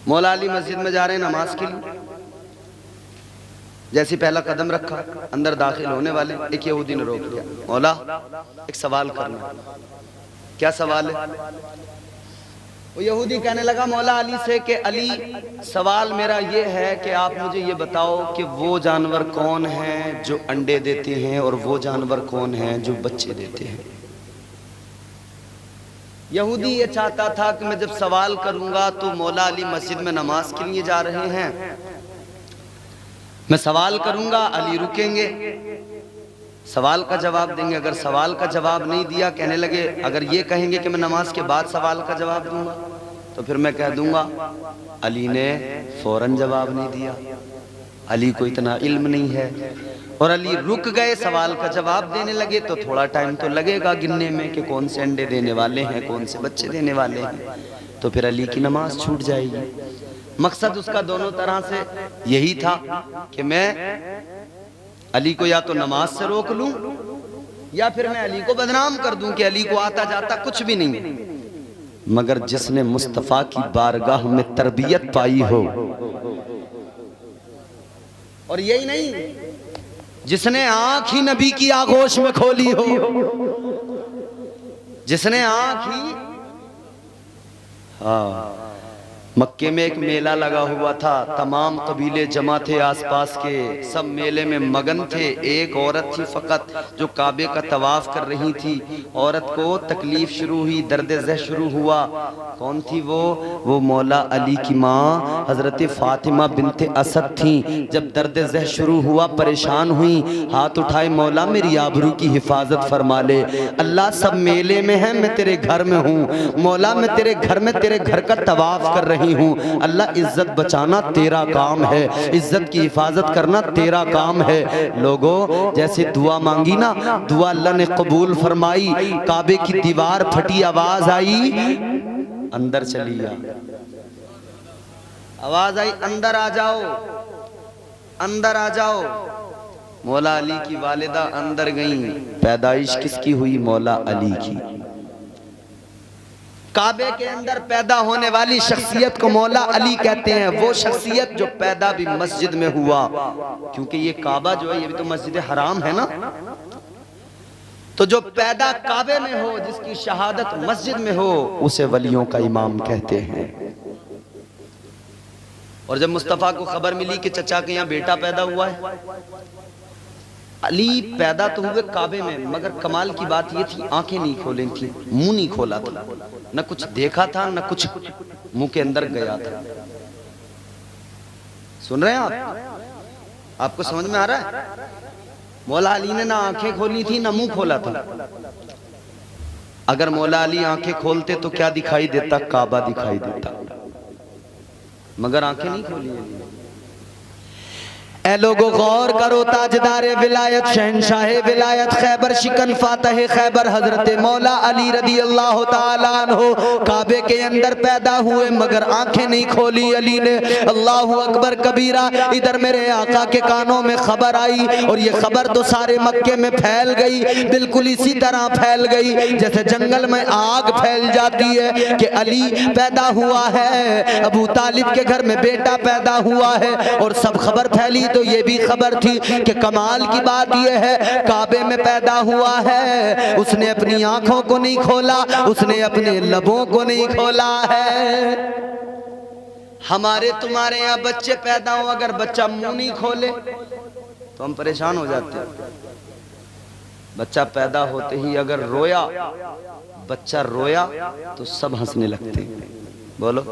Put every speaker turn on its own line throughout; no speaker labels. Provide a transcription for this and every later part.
मौला अली मस्जिद में जा रहे हैं नमाज के लिए। जैसे पहला कदम रखा, अंदर दाखिल होने वाले एक यहूदी ने रोक लिया, मौला एक सवाल करना। क्या सवाल है? वो यहूदी कहने लगा मौला अली से कि अली, सवाल मेरा ये है कि आप मुझे ये बताओ कि वो जानवर कौन हैं जो अंडे देते हैं और वो जानवर कौन हैं जो बच्चे देते हैं। यहूदी ये चाहता था कि मैं जब सवाल करूंगा तो मौला अली मस्जिद में नमाज के लिए जा रहे हैं, मैं सवाल करूंगा, अली रुकेंगे, सवाल का जवाब देंगे। अगर सवाल का जवाब नहीं दिया, कहने लगे अगर ये कहेंगे कि मैं नमाज के बाद सवाल का जवाब दूंगा तो फिर मैं कह दूंगा अली ने फौरन जवाब नहीं दिया, अली को इतना इल्म नहीं है। और अली रुक गए, सवाल का जवाब देने लगे तो थोड़ा टाइम तो लगेगा गिनने में कि कौन से अंडे देने वाले हैं, कौन से बच्चे देने वाले हैं, तो फिर अली की नमाज छूट जाएगी। मकसद उसका दोनों तरह से यही था कि मैं अली को या तो नमाज से रोक लूं या फिर मैं अली को बदनाम कर दूं कि अली को आता जाता कुछ भी नहीं। मगर जिसने मुस्तफा की बारगाह में तरबियत पाई हो, और यही नहीं, जिसने आंख ही नबी की आगोश में खोली हो, जिसने आंख ही, हाँ, मक्के में एक मेला लगा हुआ था, तमाम कबीले जमा थे आसपास के, सब मेले में मगन थे। एक औरत थी फकत जो काबे का तवाफ कर रही थी। औरत को तकलीफ शुरू हुई, दर्द ज़ह शुरू हुआ। कौन थी वो मौला अली की माँ हजरत फातिमा बिनते असद थी। जब दर्द ज़ह शुरू हुआ, परेशान हुई, हाथ उठाए, मौला मेरी आबरू की हिफाजत फरमा ले। अल्लाह सब मेले में है, मैं तेरे घर में हूँ। मौला मैं तेरे घर में तेरे घर का तवाफ कर रही हूँ। अल्लाह इज्जत बचाना तेरा काम है, इज्जत की हिफाजत करना तेरा काम है। लोगों जैसे दुआ मांगी ना, दुआ अल्लाह ने कबूल फरमाई। काबे की दीवार फटी, आवाज आई अंदर चली आ, आवाज आई अंदर आ जाओ, अंदर आ जाओ। मौला अली की वालिदा अंदर गई। पैदाइश किसकी हुई? मौला अली की। काबे के अंदर पैदा होने वाली शख्सियत को मौला अली कहते हैं। वो शख्सियत जो पैदा भी मस्जिद में हुआ, क्योंकि ये काबा जो है ये भी तो मस्जिद हराम है ना, तो जो पैदा काबे में हो, जिसकी शहादत मस्जिद में हो, उसे वलियों का इमाम कहते हैं। और जब मुस्तफा को खबर मिली कि चचा के यहाँ बेटा पैदा हुआ है, अली पैदा तो हुए काबे में, मगर कमाल की बात ये थी आंखें नहीं खोली थी, मुंह नहीं खोला था, न कुछ देखा था न कुछ मुंह के अंदर गया था। सुन रहे हैं आप? आपको समझ में आ रहा है? मौला अली ने ना आंखें खोली थी ना मुंह खोला था। अगर मौला अली आंखें खोलते तो क्या दिखाई देता? काबा दिखाई देता, मगर आंखें नहीं खोली। ए लोगो गौर करो, ताजदारे विलायत, शहंशाह विलायत, खैबर शिकन, फातह खैबर हजरत मौला अली रदी अल्लाह ताला अन्हु काबे के अंदर पैदा हुए, मगर आंखें नहीं खोली अली ने। अल्लाहु अकबर कबीरा। इधर मेरे आका के कानों में खबर आई, और ये खबर तो सारे मक्के में फैल गई, बिल्कुल इसी तरह फैल गई जैसे जंगल में आग फैल जाती है कि अली पैदा हुआ है, अबू तालिब के घर में बेटा पैदा हुआ है। और सब खबर फैली तो ये भी खबर थी कि कमाल की बात यह है, काबे में पैदा हुआ है, उसने अपनी आंखों को नहीं खोला, उसने अपने लबों को नहीं खोला है। हमारे तुम्हारे यहाँ बच्चे पैदा हो, अगर बच्चा मुंह नहीं खोले तो हम परेशान हो जाते हैं। बच्चा पैदा होते ही अगर रोया, बच्चा रोया तो सब हंसने लगते हैं। बोलो,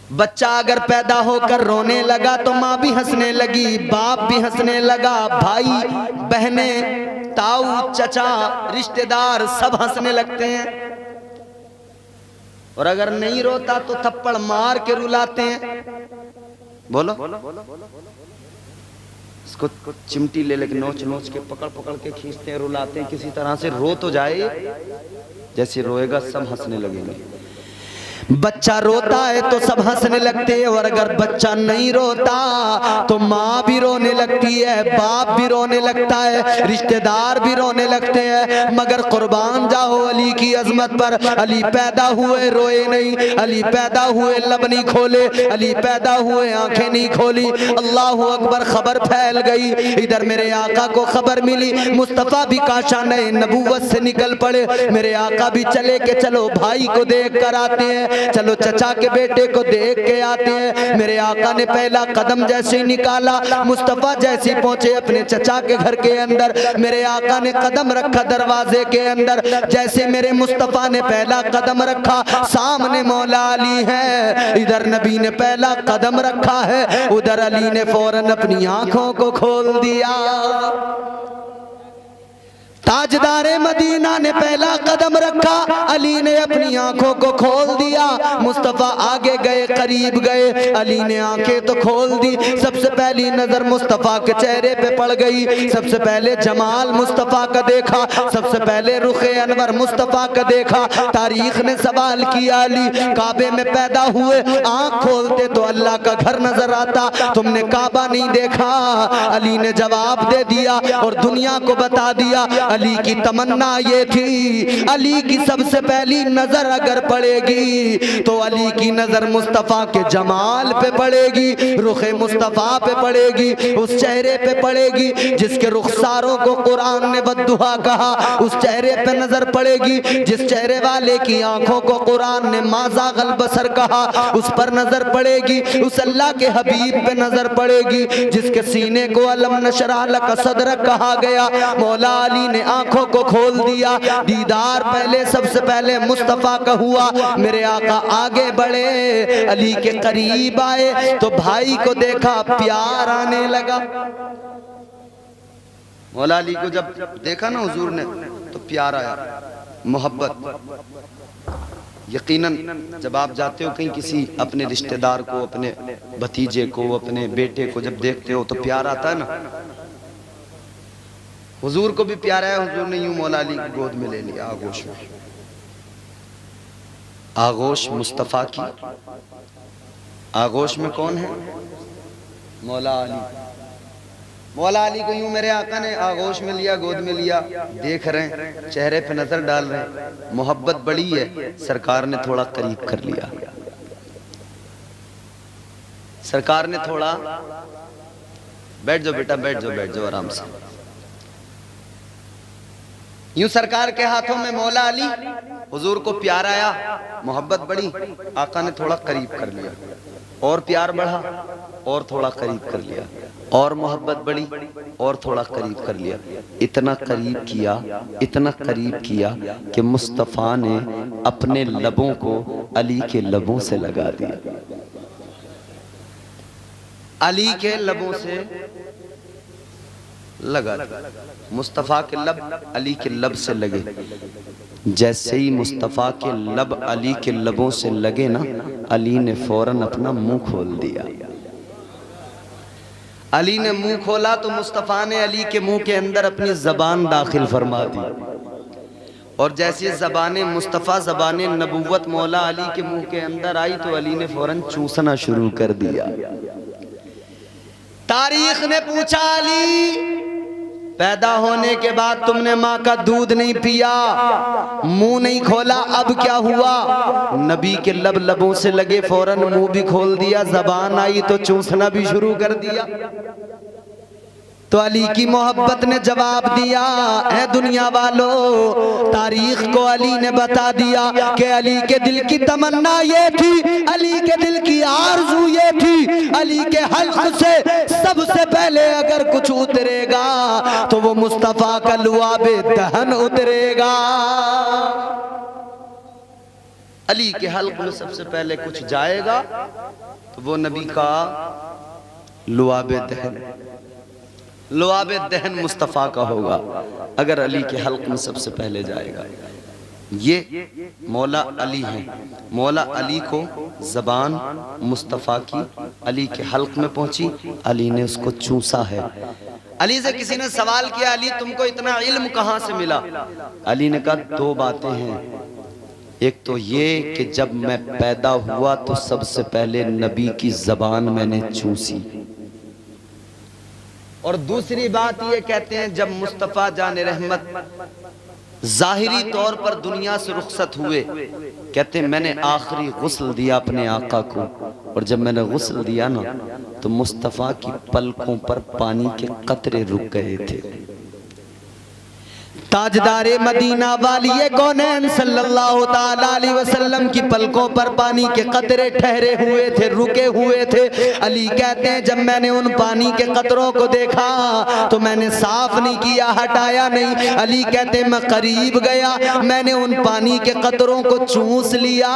बच्चा अगर पैदा होकर रोने लगा तो माँ भी हंसने लगी, बाप भी हंसने लगा, भाई बहने, ताऊ, चचा, रिश्तेदार सब हंसने लगते हैं। और अगर नहीं रोता तो थप्पड़ मार के रुलाते हैं। बोलो, इसको चिमटी ले लेके नोच नोच के पकड़ पकड़ के खींचते हैं, रुलाते हैं, किसी तरह से रो तो जाए। जैसे रोएगा सब हंसने लगेंगे। बच्चा रोता है तो सब हंसने लगते हैं, और अगर बच्चा नहीं रोता तो माँ भी रोने लगती है, बाप भी रोने लगता है, रिश्तेदार भी रोने लगते हैं। मगर कुर्बान जाओ अली की अजमत पर। अली पैदा हुए रोए नहीं, अली पैदा हुए लब नहीं खोले, अली पैदा हुए आंखें नहीं खोली। अल्लाह अकबर। खबर फैल गई, इधर मेरे आका को खबर मिली, मुस्तफ़ा भी काशाने नबूवत से निकल पड़े। मेरे आका भी चले के चलो भाई को देख कर आते हैं, चलो चचा के बेटे को देख के आते हैं। मेरे आका ने पहला कदम जैसे ही निकाला, मुस्तफ़ा जैसे पहुंचे अपने चचा के घर के अंदर, मेरे आका ने कदम रखा दरवाजे के अंदर। जैसे मेरे मुस्तफ़ा ने पहला कदम रखा, सामने मौला अली है, इधर नबी ने पहला कदम रखा है, उधर अली ने फौरन अपनी आंखों को खोल दिया। ताजदारे मदीना ने पहला कदम रखा, अली ने अपनी आंखों को खोल दिया। मुस्तफ़ा आगे गए, करीब गए, अली ने आंखें तो खोल दी। सबसे पहली नजर मुस्तफ़ा के चेहरे पे पड़ गई, सबसे पहले जमाल मुस्तफ़ा का देखा, सबसे पहले रुखे अनवर मुस्तफ़ा का देखा। तारीख ने सवाल किया, अली काबे में पैदा हुए, आंख खोलते तो अल्लाह का घर नजर आता, तुमने काबा नहीं देखा। अली ने जवाब दे दिया और दुनिया को बता दिया, अली की तमन्ना ये थी, अली की सबसे पहली नजर अगर पड़ेगी तो अली की नजर मुस्तफ़ा के जमाल पे पड़ेगी, रुखे मुस्तफ़ा पे पड़ेगी, उस चेहरे पे पड़ेगी जिसके रुखसारों को कुरान ने बद्दुआ कहा, उस चेहरे पे नजर पड़ेगी जिस चेहरे वाले की आंखों को कुरान ने माज़ागल बसर कहा, उस पर नजर पड़ेगी, उस अल्लाह के हबीब पे नजर पड़ेगी जिसके सीने को अलम नशरह लक सदरक कहा गया। मौला अली ने आंखों को खोल दिया, दीदार पहले सबसे पहले मुस्तफ़ा का हुआ। मेरे आका आगे बढ़े, अली के करीब आए तो भाई को देखा, प्यार आने लगा। मौला अली को जब देखा ना हुजूर ने तो प्यार आया, मोहब्बत। यकीनन जब आप जाते हो कहीं किसी अपने रिश्तेदार को, अपने भतीजे को, अपने बेटे को जब देखते हो तो प्यार आता है ना। हुजूर को भी प्यार आया, हुजूर ने यूं मौला अली की गोद में ले लिया आगोश में। आगोश मुस्तफ़ा की, आगोश में कौन है? मौला अली। मौला अली को यूं मेरे आका ने आगोश में लिया, गोद में लिया, देख रहे हैं, चेहरे पे नजर डाल रहे हैं, मोहब्बत बड़ी है। सरकार ने थोड़ा करीब कर लिया, सरकार ने थोड़ा, बैठ जाओ बेटा, बैठ जाओ, बैठ जाओ आराम से। यूं सरकार के हाथों में मौला अली, हुजूर को प्यार आया, मोहब्बत बढ़ी, आका ने थोड़ा करीब कर लिया, और प्यार बढ़ा, और थोड़ा करीब कर लिया, और मोहब्बत बढ़ी, और थोड़ा करीब कर लिया। इतना करीब किया, इतना करीब किया कि मुस्तफ़ा ने अपने लबों को अली के लबों से लगा दिया। अली के लबों से लगा दिया, मुस्तफ़ा के लब अली के लब से लगे। जैसे ही मुस्तफ़ा के लब अली के लबों से लगे ना, अली ने फौरन अपना मुंह खोल दिया। अली ने मुंह खोला तो मुस्तफ़ा ने अली के मुंह के अंदर अपनी ज़बान दाखिल फरमा दी, और जैसे ज़बान मुस्तफ़ा, ज़बान नबुव्वत मौला अली के मुंह के अंदर आई तो अली ने फौरन चूसना शुरू कर दिया। तारीख ने पूछा, अली पैदा होने के बाद तुमने माँ का दूध नहीं पिया, मुंह नहीं खोला, अब क्या हुआ? नबी के लब लबों से लगे, फौरन मुंह भी खोल दिया, जबान आई तो चूसना भी शुरू कर दिया। तो अली की मोहब्बत ने जवाब दिया, ऐ दुनिया वालों, तारीख को अली ने बता दिया कि अली के दिल की तमन्ना ये थी, अली के दिल की आरज़ू ये थी, अली के हल्क से सबसे पहले अगर कुछ उतरेगा तो वो मुस्तफ़ा का लुआबे दहन उतरेगा। अली के हल्क में सबसे पहले कुछ जाएगा तो वो नबी का लुआबे दहन, लुआबे दहन मुस्तफ़ा का होगा, अगर अली के हल्क में सबसे पहले जाएगा। ये मौला अली हैं। मौला अली को ज़बान मुस्तफ़ा की अली के हल्क में पहुंची, अली ने उसको चूसा है। अली से किसी ने सवाल किया, अली तुमको इतना इल्म कहाँ से मिला? अली ने कहा, दो बातें हैं, एक तो ये कि जब मैं पैदा हुआ तो सबसे पहले नबी की जबान मैंने चूसी, और दूसरी बात ये कहते हैं जब मुस्तफ़ा जान रहमत जाहिरी तौर पर दुनिया से रुखसत हुए, कहते हैं मैंने आखिरी गुस्ल दिया अपने आका को, और जब मैंने गुस्ल दिया ना तो मुस्तफ़ा की पलकों पर पानी के कतरे रुक गए थे। ताजदारे मदीना वालिए कौनैन सल्लल्लाहु ताला अलैहि वसल्लम की पलकों पर पानी के कतरे ठहरे हुए थे, रुके हुए थे। अली कहते हैं जब मैंने उन पानी के कतरों को देखा तो मैंने साफ नहीं किया, हटाया नहीं। अली कहते हैं मैं करीब गया, मैंने उन पानी के कतरों को चूस लिया,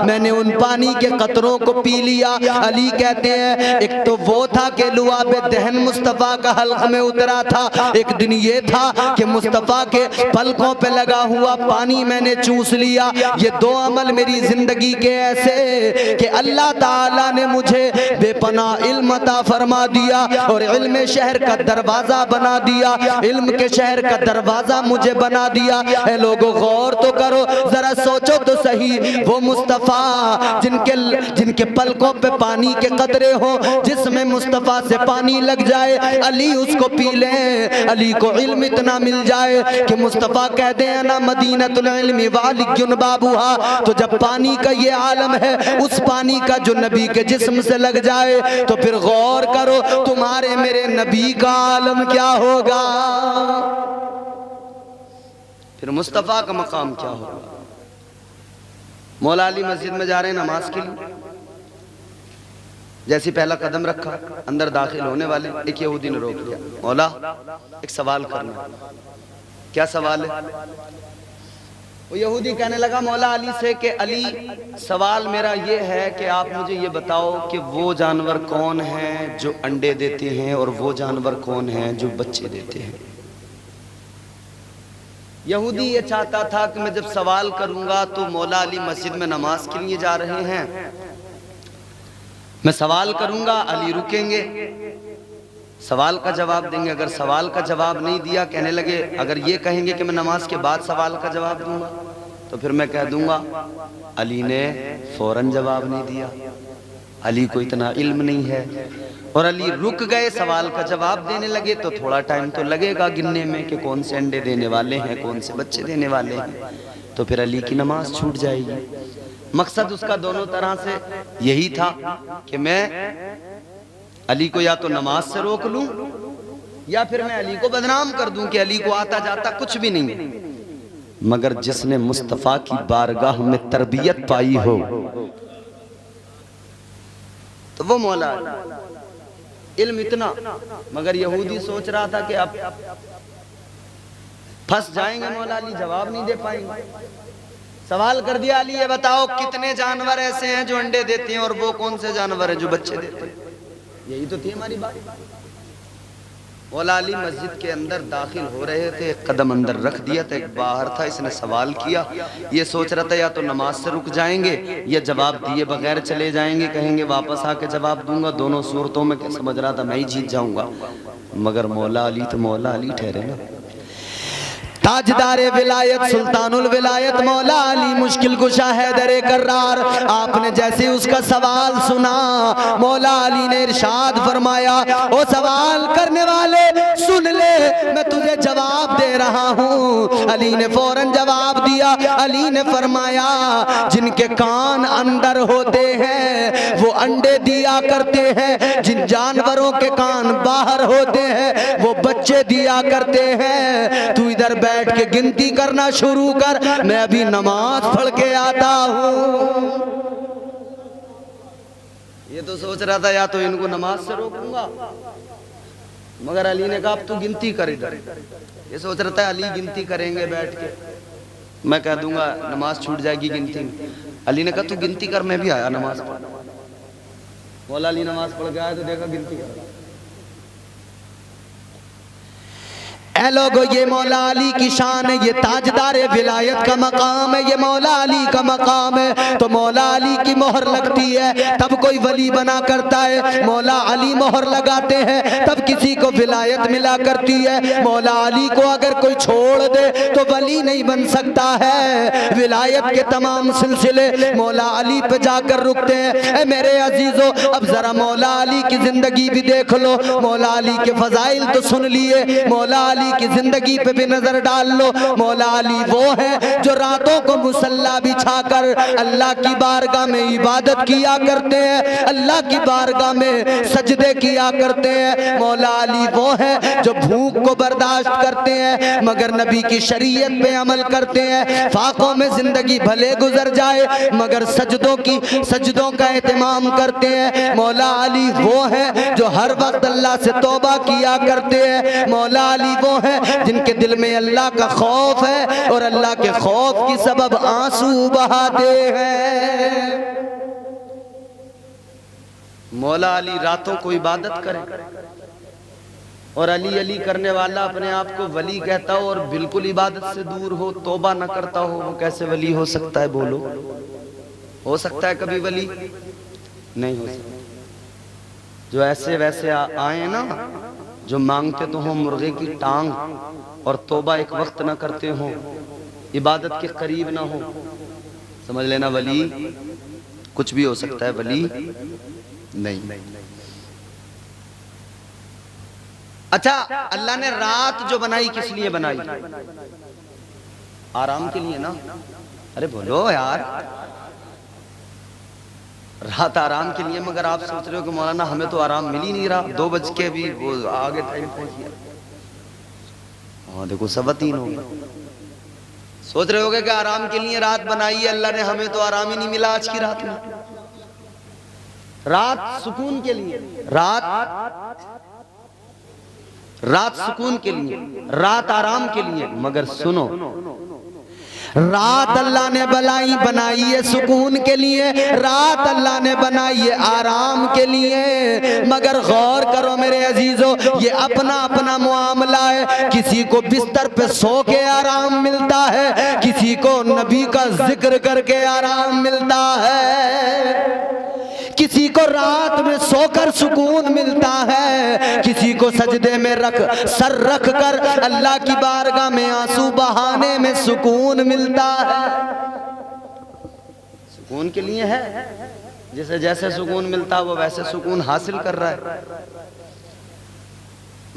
मैंने उन पानी के कतरों को पी लिया। अली कहते हैं एक तो वो था कि लुआबे दहन मुस्तफ़ा का हल्क में उतरा था, एक दिन ये था कि मुस्तफ़ा के पलकों पे लगा हुआ पानी मैंने चूस लिया। ये दो अमल मेरी जिंदगी के ऐसे कि अल्लाह ताला ने मुझे बेपनाह इल्म अता फरमा दिया और इल्म शहर का दरवाजा बना दिया, इल्म के शहर का दरवाजा मुझे बना दिया। ए लोगों गौर तो करो, जरा सोचो तो सही, वो मुस्तफ़ा जिनके पलकों पे पानी के कतरे हो, जिसमें मुस्तफ़ा से पानी लग जाए, अली उसको पी ले, अली को इल्म इतना मिल जाए कि मुस्तफ़ा कहते हैं ना मदीनतुल इल्मी वालियुन बाबूहा। तो जब पानी का ये आलम है, उस पानी का जो नबी के जिस्म से लग जाए तो फिर गौर करो तुम्हारे मेरे नबी का आलम क्या होगा, फिर मुस्तफ़ा का मकाम क्या होगा। मौला अली मस्जिद में जा रहे हैं नमाज के लिए, जैसे पहला कदम रखा अंदर दाखिल होने वाले एक यहूदी ने रोक लिया, मौला एक सवाल करना। क्या सवाल है? वो यहूदी कहने लगा मौला अली से कि अली सवाल मेरा ये है कि आप मुझे ये बताओ कि वो जानवर कौन हैं जो अंडे देते हैं और वो जानवर कौन हैं जो बच्चे देते हैं। यहूदी ये चाहता था कि मैं जब सवाल करूंगा तो मौला अली मस्जिद में नमाज के लिए जा रहे हैं, मैं सवाल करूंगा, अली रुकेंगे, सवाल का जवाब देंगे। अगर सवाल का जवाब नहीं दिया, कहने लगे अगर ये कहेंगे कि मैं नमाज के बाद सवाल का जवाब दूंगा तो फिर मैं कह दूंगा अली ने फौरन जवाब नहीं दिया, अली को इतना इल्म नहीं है। और अली रुक गए, सवाल का जवाब देने लगे तो थोड़ा टाइम तो लगेगा गिनने में कि कौन से अंडे देने वाले हैं, कौन से बच्चे देने वाले हैं, तो फिर अली की नमाज छूट जाएगी। मकसद उसका दोनों तरह से यही था कि मैं अली को या तो नमाज से रोक लूं या फिर मैं अली को बदनाम कर दूं कि अली को आता जाता कुछ भी नहीं है। मगर जिसने मुस्तफ़ा की बारगाह में तरबियत पाई हो तो वो मौला इल्म इतना। मगर यहूदी सोच रहा था कि अब फंस जाएंगे, मौला अली जवाब नहीं दे पाएंगे। सवाल कर दिया, अली ये बताओ कितने जानवर ऐसे हैं जो अंडे देते हैं और वो कौन से जानवर हैं जो बच्चे देते हैं। यही तो थी हमारी बात। मौला अली मस्जिद के अंदर दाखिल हो रहे थे, एक कदम अंदर रख दिया था, एक बाहर था। इसने सवाल किया, ये सोच रहा था या तो नमाज से रुक जाएंगे या जवाब दिए बगैर चले जाएंगे, कहेंगे वापस आके जवाब दूंगा। दोनों सूरतों में समझ रहा था मैं ही जीत जाऊंगा। मगर मौला अली तो मौला अली ठहरे ना, ताजदारे विलायत सुल्तानुल विलायत मौला अली मुश्किल कुशा हैदर कर्रार। आपने जैसे उसका सवाल सुना, मौला अली ने इरशाद फरमाया, ओ सवाल करने वाले सुन ले, मैं तुझे जवाब दे रहा हूँ। अली ने फौरन जवाब दिया। अली ने फरमाया जिनके कान अंदर होते हैं वो अंडे दिया करते हैं, जिन जानवरों के कान बाहर होते हैं वो बच्चे दिया करते हैं। तू इधर बैठ के गिनती करना शुरू कर, मैं अभी नमाज पढ़ के आता हूँ। ये तो सोच रहा था या तो इनको नमाज से रोकूंगा, मगर अली ने कहा अब तू गिनती कर इधर। ये सोच रहा था अली गिनती करेंगे बैठ के, मैं कह दूंगा नमाज छूट जाएगी गिनती में। अली ने कहा तू गिनती कर, मैं भी आया नमाज पढ़। मौला अली नमाज पढ़ के आया तो देखा गिनती कर। ऐ लोगो ये मौला अली की शान है, ये ताजदार विलायत का मकाम है, ये मौला अली का मकाम है। तो मौला अली की मोहर लगती है तब कोई वली बना करता है, मौला अली मोहर लगाते हैं तब किसी को विलायत मिला करती है। मौला अली को अगर कोई छोड़ दे तो वली नहीं बन सकता है। विलायत के तमाम सिलसिले मौला अली पे जाकर रुकते हैं। ऐ मेरे अजीजों, अब जरा मौला अली की जिंदगी भी देख लो, मौला अली के फजाइल तो सुन लिए, मौला अली की जिंदगी पे भी नजर डाल लो। मौला अली वो है जो रातों को मुसल्ला बिछाकर अल्लाह की बारगाह में इबादत किया करते हैं, अल्लाह की बारगाह में सजदे किया करते हैं। मौला अली वो है जो भूख को बर्दाश्त करते हैं मगर नबी की शरीयत पे अमल करते हैं। फाकों में जिंदगी भले गुजर जाए मगर सजदों का एहतमाम करते हैं। मौला अली वो है जो हर वक्त अल्लाह से तौबा किया करते हैं। मौला अली वो है जिनके दिल में अल्लाह का खौफ है और अल्लाह के खौफ की सबब आंसू बहाते हैं। मौला अली रातों को इबादत करे और अली अली करने वाला अपने आप को वली कहता हो और बिल्कुल इबादत से दूर हो, तौबा न करता हो, वो कैसे वली हो सकता है? बोलो, हो सकता है कभी वली? नहीं हो सकता। जो ऐसे वैसे आए ना, जो मांगते तो हो मुर्गे की टांग और तौबा एक वक्त ना करते हो, इबादत के करीब ना हो, समझ लेना वली कुछ भी हो सकता है, वली नहीं। अच्छा, अल्लाह ने रात जो बनाई किस लिए बनाई? आराम के लिए ना। अरे बोलो यार, रात आराम के लिए, मगर आप सोच रहे हो कि मौलाना हमें तो आराम मिल ही नहीं रहा, 2 बज के भी वो आगे टाइम पहुंच गया। हाँ देखो 3:15 हो गया। सोच रहे होगे कि आराम के लिए रात बनाई है अल्लाह ने, हमें तो आराम ही नहीं मिला आज की रात में। रात सुकून के लिए, रात सुकून के लिए, रात आराम के लिए। मगर सुनो, रात अल्लाह ने बनाई है सुकून के लिए, रात अल्लाह ने बनाई है आराम के लिए। मगर गौर करो मेरे अजीजों, ये अपना अपना मामला है। किसी को बिस्तर पे सो के आराम मिलता है, किसी को नबी का जिक्र करके आराम मिलता है, किसी को रात में सोकर सुकून मिलता है, किसी को सजदे में सर रख कर अल्लाह की बारगाह में आंसू बहाने में सुकून मिलता है। सुकून के लिए है, जिसे जैसे सुकून मिलता है वो वैसे सुकून हासिल कर रहा है।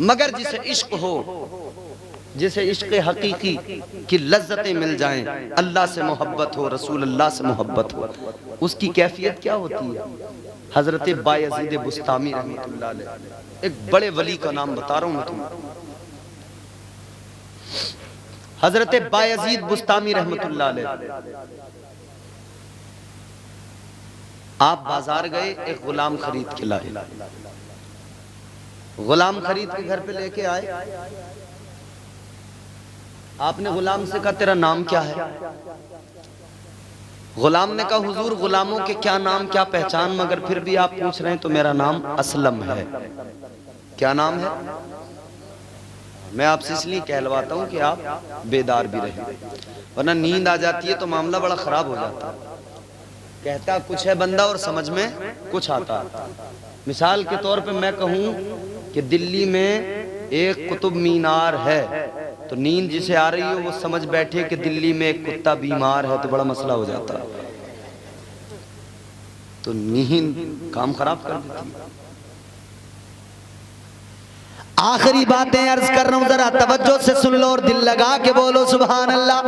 मगर जिसे इश्क हो, जिसे इश्क हकीकी की लज्जतें मिल जाएं, अल्लाह से मोहब्बत हो, रसूल अल्लाह से मोहब्बत हो, उसकी कैफियत क्या होती है? हजरत बायजीद बुस्तामी रहमतुल्लाह अलैह, एक बड़े वली का नाम बता रहा हूं मैं तुम्हें, हजरत बायजीद बुस्तामी रहमतुल्लाह अलैह। आप बाजार गए, एक गुलाम खरीद के लाए, गुलाम खरीद के घर पे लेके आए। आपने गुलाम से कहा तेरा नाम क्या है? गुलाम ने कहा हुजूर गुलामों के क्या नाम क्या पहचान, मगर फिर भी आप पूछ रहे हैं तो मेरा नाम असलम है। क्या नाम है? मैं आपसे इसलिए कहलवाता हूं कि आप बेदार भी रहे, वरना नींद आ जाती है तो मामला बड़ा खराब हो जाता है। कहता कुछ है बंदा और समझ में कुछ आता है। मिसाल के तौर पे मैं कहूं कि दिल्ली में एक कुतुब मीनार है, तो नींद जिसे आ रही हो वो समझ बैठे कि दिल्ली में एक कुत्ता बीमार है, तो बड़ा मसला हो जाता है, तो नींद काम खराब कर देती है। आखिरी बातें अर्ज कर रहा हूं, जरा तवज्जो से सुन लो और दिल लगा के बोलो सुभान अल्लाह।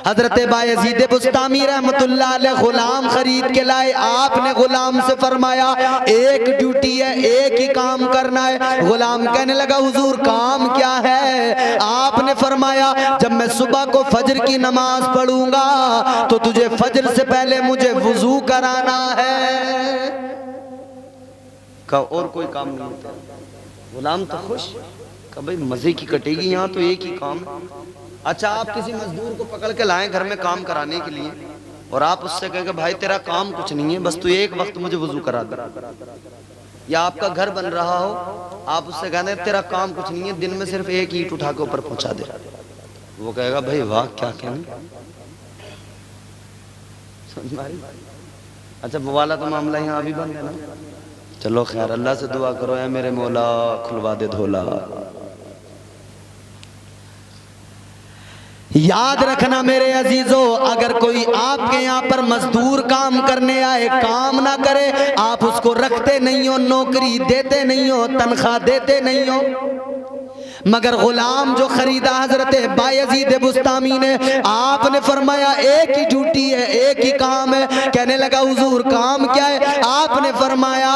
हजरत बायजीद बुस्तामी रहमतुल्लाह अलैह गुलाम खरीद के लाए। आपने गुलाम से फरमाया एक ड्यूटी है, एक ही काम करना है। गुलाम कहने लगा हुजूर काम क्या है? आपने फरमाया जब मैं सुबह को फजर की नमाज पढ़ूंगा तो तुझे फजर से पहले मुझे वुजू कराना है। का और कोई काम नहीं होता। गुलाम तो खुश, का भाई मजे की कटेगी, यहाँ तो एक ही काम। अच्छा, आप किसी मजदूर को पकड़ के लाएं घर में काम कराने के लिए और आप उससे कहेंगे भाई तेरा काम कुछ नहीं है, बस तू एक वक्त मुझे वुजू करा दे, या आपका घर बन रहा हो, आप उससे कहते हैं तेरा काम कुछ नहीं है, दिन में सिर्फ एक ईंट उठा के ऊपर पहुंचा दे, वो कहेगा भाई वाह क्या कहूं। अच्छा वो वाला तो मामला यहाँ अभी बंद है ना। चलो खैर, अल्लाह से दुआ करो या मेरे मौला खुलवा दे धोला। याद रखना मेरे अजीजों, अगर कोई आपके यहाँ पर मजदूर काम करने आए, काम ना करे, आप उसको रखते नहीं हो, नौकरी देते नहीं हो, तनख्वाह देते नहीं हो, मगर गुलाम जो खरीदा हजरत बायजीद बुस्तामी ने, आपने फरमाया एक ही ड्यूटी है, एक ही काम है। कहने लगा हुजूर काम क्या है? आपने फरमाया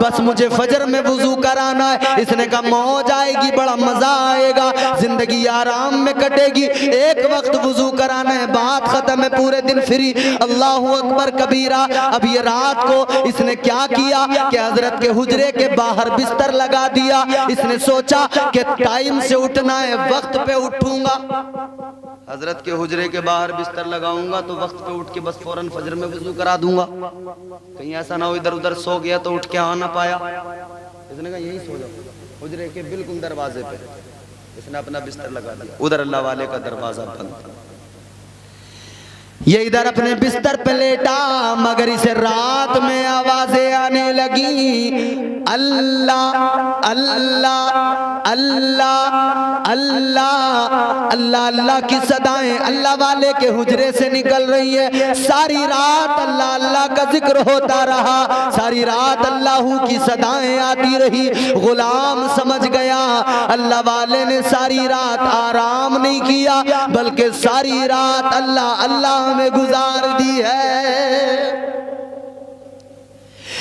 बस मुझे फजर में वुजू कराना है। इसने कहा मौज आएगी, बड़ा मजा आएगा, जिंदगी आराम में कटेगी, एक वक्त वुजू कराना है, बात खत्म है, पूरे दिन फ्री। अल्लाह अकबर कबीरा। अब ये रात को इसने क्या किया कि हजरत के हुजरे के बाहर बिस्तर लगा दिया। इसने सोचा कि टाइम से उठना है, वक्त पे उठूंगा, हजरत के हुजरे के बाहर बिस्तर लगाऊंगा तो वक्त पे उठ के बस फौरन फजर में वुजू करा दूंगा। कहीं ऐसा ना हो इधर उधर सो गया तो उठ के आ ना पाया। इसने कहा यही सो जाओ, हुजरे के बिल्कुल दरवाजे पे। इसने अपना बिस्तर लगा दिया, उधर अल्लाह वाले का दरवाजा बंद। ये इधर अपने बिस्तर पे लेटा, मगर इसे रात में आवाजें आने लगी, अल्लाह अल्लाह अल्लाह अल्लाह अल्लाह अल्लाह की सदाएं अल्लाह वाले के हुजरे से निकल रही है। सारी रात अल्लाह अल्लाह का जिक्र होता रहा, सारी रात अल्लाह की सदाएं आती रही। गुलाम समझ गया अल्लाह वाले ने सारी रात आराम नहीं किया, बल्कि सारी रात अल्लाह अल्लाह में गुजार दी है।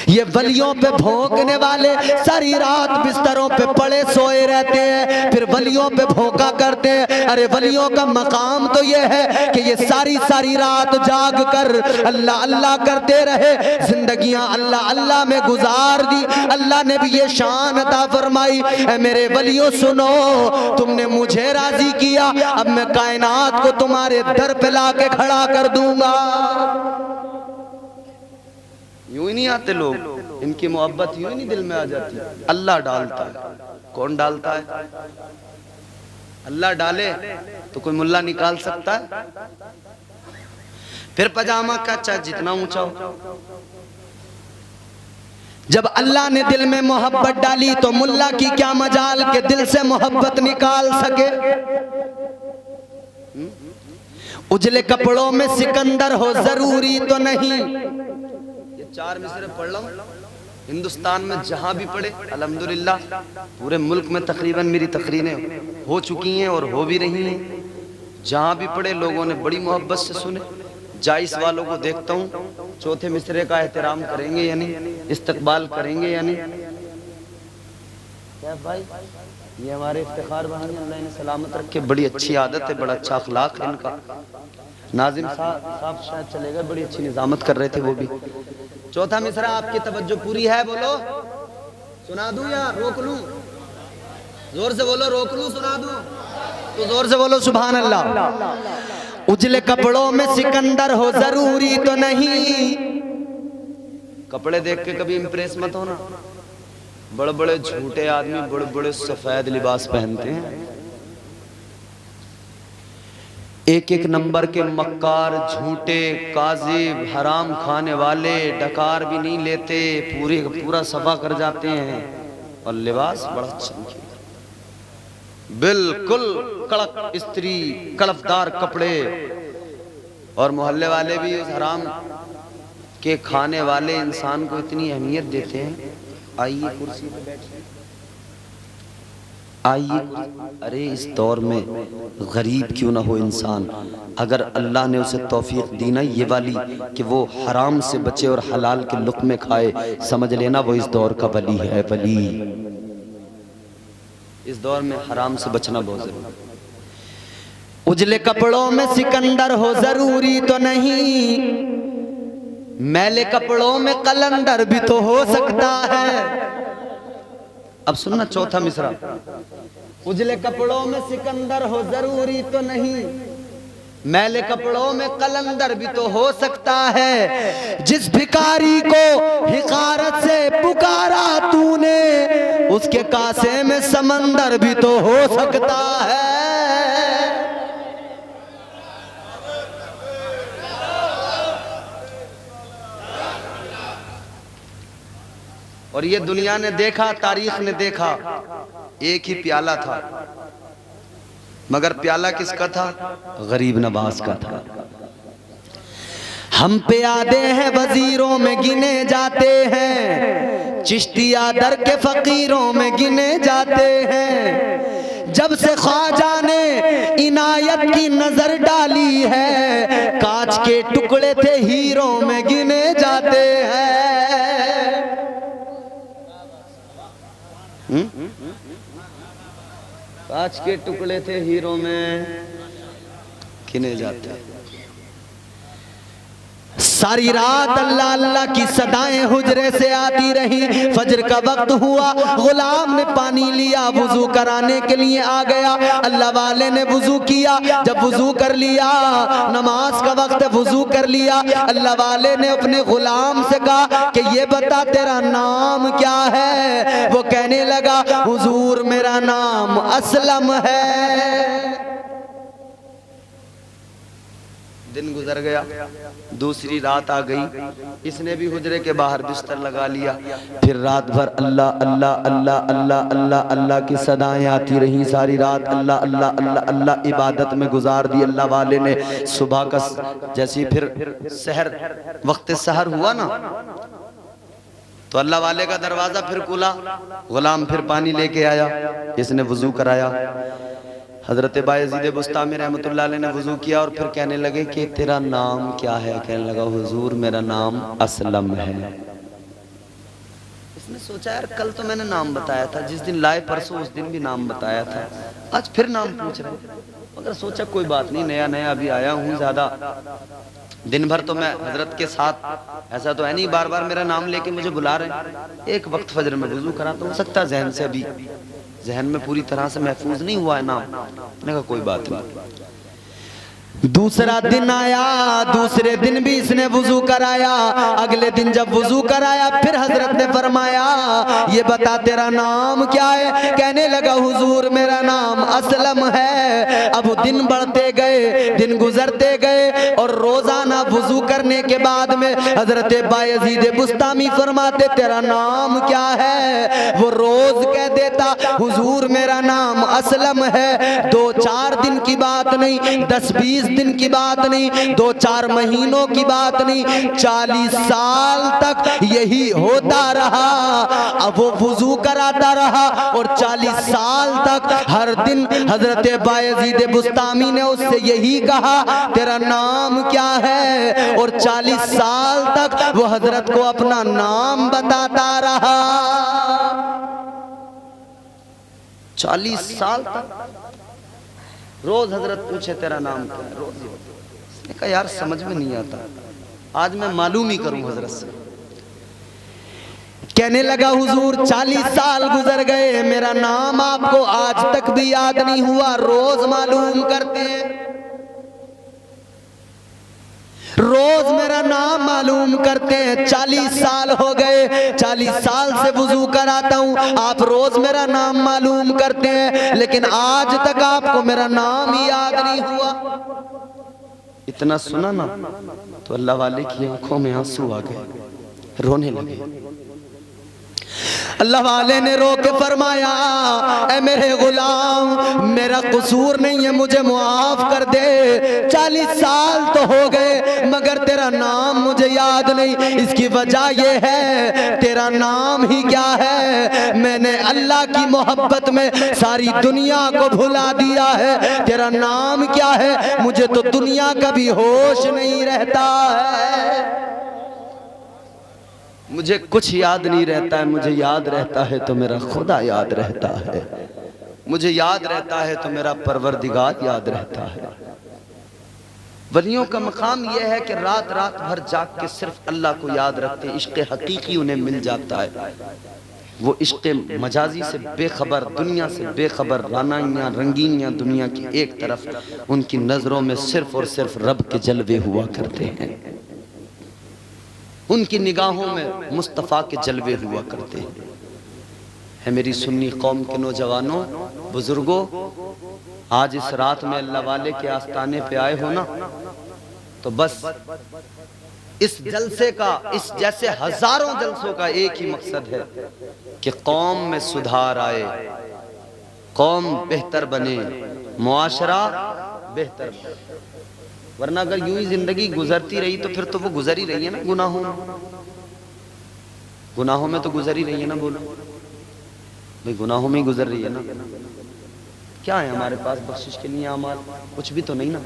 ये वलियों पे भौंकने वाले सारी रात बिस्तरों पे पड़े सोए रहते हैं, फिर वलियों पे भौंका करते हैं। अरे वलियों का मकाम तो ये है कि ये सारी सारी रात जाग कर अल्लाह अल्लाह करते रहे, जिंदगियां अल्लाह अल्लाह में गुजार दी। अल्लाह ने भी ये शान अता फरमाई, ऐ मेरे वलियों सुनो, तुमने मुझे राजी किया, अब मैं कायनात को तुम्हारे दर पे ला के खड़ा कर दूंगा। यूं ही नहीं आते लोग, इनकी मोहब्बत यूं ही नहीं दिल में आ जाती। अल्लाह डालता है। कौन डालता है? अल्लाह डाले तो कोई मुल्ला निकाल सकता है? फिर पजामा का चाहे जितना ऊंचा हो, जब अल्लाह ने दिल में मोहब्बत डाली तो मुल्ला की क्या मजाल के दिल से मोहब्बत निकाल सके। उजले कपड़ों में सिकंदर हो जरूरी तो नहीं। चार मिसरे पढ़ लो, हिंदुस्तान में जहां भी पढ़े अल्हम्दुलिल्लाह, पूरे मुल्क में तकरीबन मेरी तकरीरें हो चुकी हैं और हो भी रही हैं। जहां भी पढ़े लोगों ने बड़ी मोहब्बत से सुने। जाइस वालों को देखता हूँ, चौथे मिसरे का एहतराम करेंगे या नहीं, इस्तकबाल करेंगे या नहीं। क्या भाई, ये हमारे इफ्तिखार भाई, अल्लाह इन्हें सलामत रखे, बड़ी अच्छी आदत है, बड़ा अच्छा अखलाक है इनका। नाजिम साहब शायद चले गए, बड़ी अच्छी निजामत कर रहे थे वो भी। चौथा मिसरा आपकी तवज्जो पूरी है? बोलो, सुना दूं या रोक लूं? जोर से बोलो, रोक लूं सुना दूं? तो जोर से बोलो सुभान अल्लाह। उजले कपड़ों में सिकंदर हो जरूरी तो नहीं। कपड़े देख के कभी इंप्रेस मत होना। बड़े बड़े झूठे आदमी बड़े बड़े सफेद लिबास पहनते हैं, एक एक नंबर के मक्कार, झूठे, काजिब, हराम खाने वाले, डकार भी नहीं लेते, पूरा सफा कर जाते हैं और लिबास बड़ा चमकीला, बिल्कुल कड़क स्त्री, कड़कदार कपड़े। और मोहल्ले वाले भी उस हराम के खाने वाले इंसान को इतनी अहमियत देते हैं। आइए कुर्सी पे बैठिए, आइए। अरे इस दौर में गरीब क्यों ना हो इंसान, अगर अल्लाह ने उसे तौफीक दी ना ये वाली कि वो हराम से बचे और हलाल के लुक़्मे खाए, समझ लेना वो इस दौर का वली है। वली इस दौर में हराम से बचना बहुत जरूरी है। उजले कपड़ों में सिकंदर हो जरूरी तो नहीं, मैले कपड़ों में कलंदर भी तो हो सकता है। अब सुनना चौथा मिसरा, उजले कपड़ों में सिकंदर हो जरूरी तो नहीं, मैले कपड़ों में कलंदर भी तो हो सकता है। जिस भिखारी को हिकारत से पुकारा तू उसके कासे में समंदर भी तो हो सकता है। और ये दुनिया ने देखा, तारीख ने देखा, एक ही प्याला था, मगर प्याला किसका था? गरीब नवाज का था। हम पे आदे हैं वजीरों में गिने जाते हैं, चिश्तिया दर के फकीरों में गिने जाते हैं। जब से ख्वाजा ने इनायत की नजर डाली है, कांच के टुकड़े थे हीरों में गिने जाते हैं। कांच के टुकड़े थे हीरो में गिने जाते हैं। सारी रात अल्लाह अल्लाह की सदाएं हुजरे से आती रही। फजर का वक्त हुआ, गुलाम ने पानी लिया, वुजू कराने के लिए आ गया। अल्लाह वाले ने वुजू किया, जब वुजू कर लिया, नमाज का वक्त है, वुजू कर लिया। अल्लाह वाले ने अपने गुलाम से कहा कि ये बता तेरा नाम क्या है? वो कहने लगा, हुजूर मेरा नाम असलम है। दिन गुजर गया, दूसरी रात आ गई, इसने भी हुजरे के बाहर बिस्तर लगा लिया। फिर रात भर अल्लाह अल्लाह अल्लाह अल्लाह अल्लाह अल्लाह की सदाएं आती रही। सारी रात अल्लाह अल्लाह अल्लाह अल्लाह इबादत में गुजार दी। अल्लाह वाले ने सुबह का जैसी फिर सहर वक्त सहर हुआ ना, तो अल्लाह वाले का दरवाजा फिर खुला, गुलाम फिर पानी लेके आया, इसने वुजू कराया। हजरत बायज़ीद बुस्तामी रहमतुल्लाह अलैह ने वुजू किया और फिर कहने लगे कि तेरा नाम क्या है? कहने लगा, हुजूर मेरा नाम असलम है। इसने सोचा यार कल तो मैंने नाम बताया था, जिस दिन लाए परसों उस दिन भी नाम बताया था, आज फिर नाम पूछ रहे हैं। मगर सोचा कोई बात नहीं, नया नया अभी आया हूँ, ज्यादा दिन भर तो मैं हजरत के साथ, ऐसा तो है नहीं बार बार मेरा नाम लेके मुझे बुला रहे। एक वक्त फजर में वुजू करा तो हो सकता है जहन से अभी जहन में पूरी तरह से महफूज नहीं हुआ है नाम। मैंने कहा कोई बात नहीं। दूसरा दिन आया, दूसरे दिन भी इसने वुजू कराया। अगले दिन जब वुजू कराया, फिर हजरत ने फरमाया, ये बता तेरा नाम क्या है? कहने लगा, हुजूर मेरा नाम असलम है। अब दिन बढ़ते गए, दिन गुजरते गए, और रोजाना वुजू करने के बाद में हजरत बायज़ीद बुस्तामी फरमाते तेरा नाम क्या है? वो रोज कह देता, हुजूर मेरा नाम असलम है। 2-4 दिन की बात नहीं, 10-20 दिन की बात नहीं, 2-4 महीनों की बात नहीं, 40 साल तक यही होता रहा। अब वो वुजू कराता रहा और 40 साल तक हर दिन हजरत बायज़ीद बुस्तामी ने उससे यही कहा तेरा नाम क्या है? और 40 साल तक वो हजरत को अपना नाम बताता रहा। 40 साल तक रोज हजरत पूछे तेरा नाम क्या है? रोज उसने कहा यार समझ में नहीं आता, आज मैं मालूम ही करूं हजरत से। कहने लगा, हुजूर 40 साल गुजर गए, मेरा नाम आपको आज तक भी याद नहीं हुआ। रोज मालूम करते हैं, रोज मेरा नाम मालूम करते हैं। 40 साल हो गए, 40 साल से वुजू कराता हूँ, आप रोज मेरा नाम मालूम करते हैं, लेकिन आज तक आपको मेरा नाम ही याद नहीं हुआ। इतना सुना ना तो अल्लाह वाले की आंखों में आंसू आ गए, रोने लगे। अल्लाह वाले ने रो के फरमाया, ऐ मेरे गुलाम, मेरा कसूर नहीं है, मुझे मुआफ कर दे। 40 साल तो हो गए मगर तेरा नाम मुझे याद नहीं। इसकी वजह ये है, तेरा नाम ही क्या है? मैंने अल्लाह की मोहब्बत में सारी दुनिया को भुला दिया है। तेरा नाम क्या है? मुझे तो दुनिया का भी होश नहीं रहता है, मुझे कुछ याद नहीं रहता है। मुझे याद रहता है तो मेरा खुदा याद रहता है, मुझे याद रहता है तो मेरा परवरदिगार याद रहता है। वलियों का मकाम यह है कि रात रात भर जाग के सिर्फ अल्लाह को याद रखते हैं। इश्क़ हकीकी उन्हें मिल जाता है। वो इश्क़ मजाजी से बेखबर, दुनिया से बेखबर, रानाइयाँ रंगीनियाँ दुनिया की एक तरफ, उनकी नजरों में सिर्फ और सिर्फ रब के जलवे हुआ करते हैं। उनकी निगाहों में मुस्तफ़ा के जलवे हुआ करते हैं। है मेरी सुन्नी कौम के नौजवानों, बुजुर्गों, आज इस रात में अल्लाह वाले के आस्थाने पे आए हो ना, तो बस इस जलसे का, इस जैसे हजारों जलसों का एक ही मकसद है कि कौम में सुधार आए, कौम बेहतर बने, मुआशरा बेहतर बने। वरना अगर यूं ही जिंदगी गुजरती रही तो फिर तो वो गुजर ही रही है ना गुनाहों में, गुनाहों में तो गुजर ही रही है ना। बोलो भाई, गुनाहों में ही गुजर रही है ना। क्या है हमारे पास बख्शिश के लिए अमाल? कुछ भी तो नहीं ना।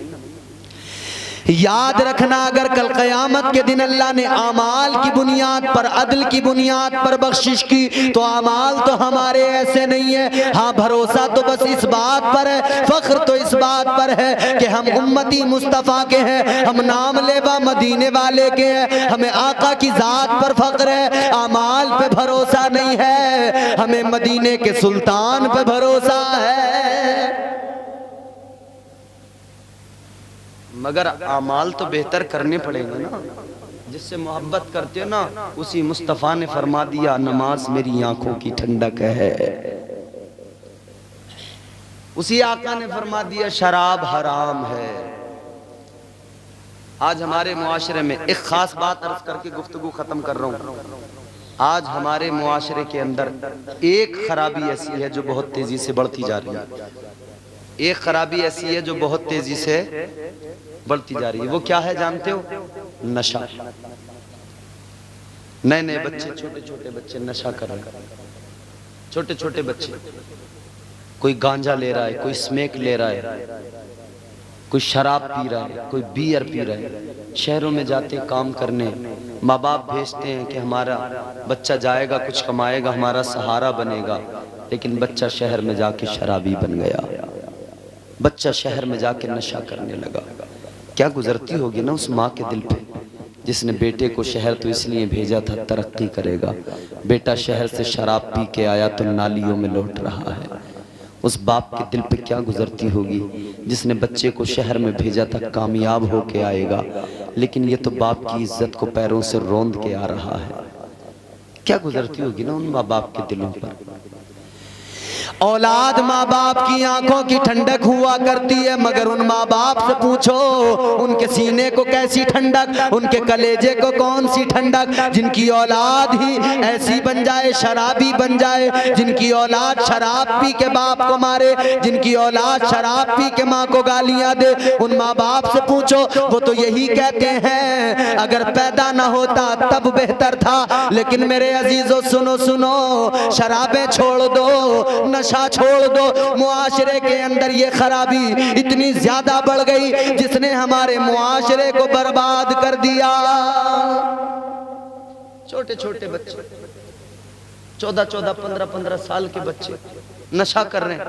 याद रखना, अगर कल क़यामत के दिन अल्लाह ने आमाल की बुनियाद पर, अदल की बुनियाद पर बख्शिश की, तो आमाल तो हमारे ऐसे नहीं है। हाँ, भरोसा तो बस इस बात पर है, फख्र तो इस बात पर है कि हम उम्मती मुस्तफ़ा के हैं, हम नाम लेवा मदीने वाले के हैं, हमें आका की जात पर फख्र है। आमाल पे भरोसा नहीं है, हमें मदीने के सुल्तान पे भरोसा है। मगर आमाल तो बेहतर करने पड़ेंगे ना। जिससे मोहब्बत करते हो ना, उसी मुस्तफ़ा ने फरमा दिया, नमाज मेरी आंखों की ठंडक है। उसी आका ने फरमा दिया, शराब हराम है। आज हमारे मुआशरे में एक खास बात अर्ज करके गुफ्तगू खत्म कर रहा हूं। आज हमारे मुआशरे के अंदर एक खराबी ऐसी है जो बहुत तेजी से बढ़ती जा रही है। एक खराबी ऐसी है जो बहुत तेजी से बढ़ती जा रही है। वो क्या है जानते हो? नशा। नए नए बच्चे, छोटे छोटे बच्चे नशा कर रहे हैं। छोटे छोटे बच्चे, कोई गांजा ले रहा है, कोई स्मोक ले रहा है, कोई शराब पी रहा है, कोई बियर पी रहा है। शहरों में जाते काम करने, माँ बाप भेजते हैं कि हमारा बच्चा जाएगा, कुछ कमाएगा, हमारा सहारा बनेगा, लेकिन बच्चा शहर में जाके शराबी बन गया, बच्चा शहर में जाके नशा करने लगा। क्या गुजरती होगी ना उस माँ के दिल पे, जिसने बेटे को शहर तो इसलिए भेजा था तरक्की करेगा, बेटा शहर से शराब पी के आया तो नालियों में लौट रहा है। उस बाप के दिल पे क्या गुजरती होगी जिसने बच्चे को शहर में भेजा था कामयाब होके आएगा, लेकिन ये तो बाप की इज्जत को पैरों से रौंद के आ रहा है। क्या गुजरती होगी ना उन माँ बाप के दिलों पर। औलाद माँ बाप की आंखों की ठंडक हुआ करती है, मगर उन माँ बाप से पूछो उनके सीने को कैसी ठंडक, उनके कलेजे को कौन सी ठंडक, जिनकी औलाद ही ऐसी बन जाए, शराबी बन जाए, जिनकी औलाद शराब पी के बाप को मारे, जिनकी औलाद शराब पी के माँ को गालियां दे। उन माँ बाप से पूछो, वो तो यही कहते हैं अगर पैदा ना होता तब बेहतर था। लेकिन मेरे अजीजों सुनो सुनो, शराबें छोड़ दो, नशा छोड़ दो। मुआशरे के अंदर ये खराबी इतनी ज्यादा बढ़ गई जिसने हमारे मुआशरे को बर्बाद कर दिया। छोटे छोटे बच्चे, 14-14, 15-15 साल के बच्चे नशा कर रहे हैं।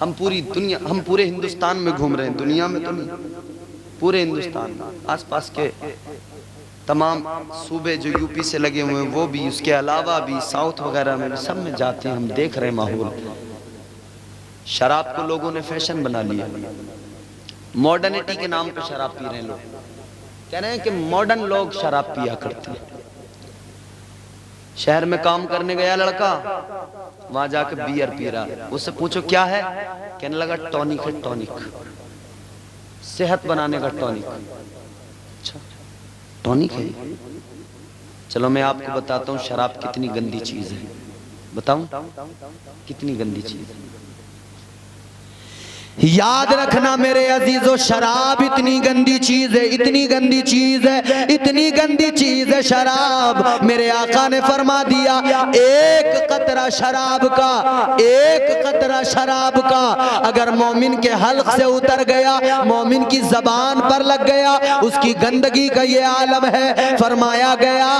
हम पूरी दुनिया, हम पूरे हिंदुस्तान में घूम रहे हैं, दुनिया में तो नहीं, पूरे हिंदुस्तान आसपास के तमाम सूबे जो यूपी से लगे हुए हैं वो भी, उसके अलावा भी साउथ वगैरह में सब में जाते हैं, हम देख रहे हैं माहौल। शराब को लोगों ने फैशन बना लिया, मॉडर्निटी के नाम पर शराब पी रहे हैं लोग। कह रहे हैं कि मॉडर्न लोग शराब पिया करते हैं। शहर में काम करने गया लड़का, वहां जाके बियर पी रहा, उससे पूछो क्या है, कहने लगा टॉनिक है, टॉनिक, सेहत बनाने का टॉनिक। अच्छा, टॉनिक है? चलो मैं आपको बताता हूँ शराब कितनी गंदी चीज है। बताऊं कितनी गंदी चीज है? याद रखना मेरे अजीजों, शराब इतनी गंदी चीज है, इतनी गंदी चीज है, इतनी गंदी चीज है शराब। मेरे आका ने फरमा दिया, एक कतरा शराब का, एक कतरा शराब का अगर मोमिन के हल्क से उतर गया, मोमिन की जबान पर लग गया, उसकी गंदगी का ये आलम है। फरमाया गया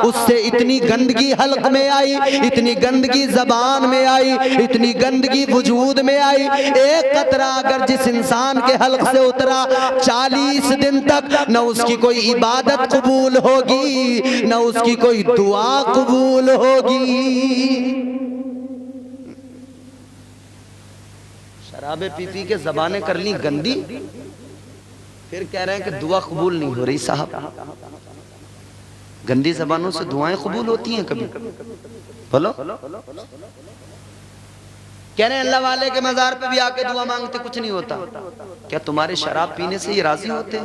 उससे इतनी गंदगी हल्क में आई, इतनी गंदगी जबान में आई, इतनी गंदगी वजूद में आई, एक कतरा अगर जिस इंसान के हल्क से उतरा, 40 दिन तक न उसकी कोई इबादत कबूल होगी, न उसकी कोई दुआ कबूल होगी। शराबे पी पी के जबानें कर ली गंदी, फिर कह रहे हैं कि दुआ कबूल नहीं हो रही। साहब गंदी जबानों से दुआएं कबूल होती हैं कभी? बोलो। कह रहे अल्लाह वाले के मजार पे भी आके दुआ मांगते कुछ नहीं होता। क्या तुम्हारे शराब पीने से ये राजी होते?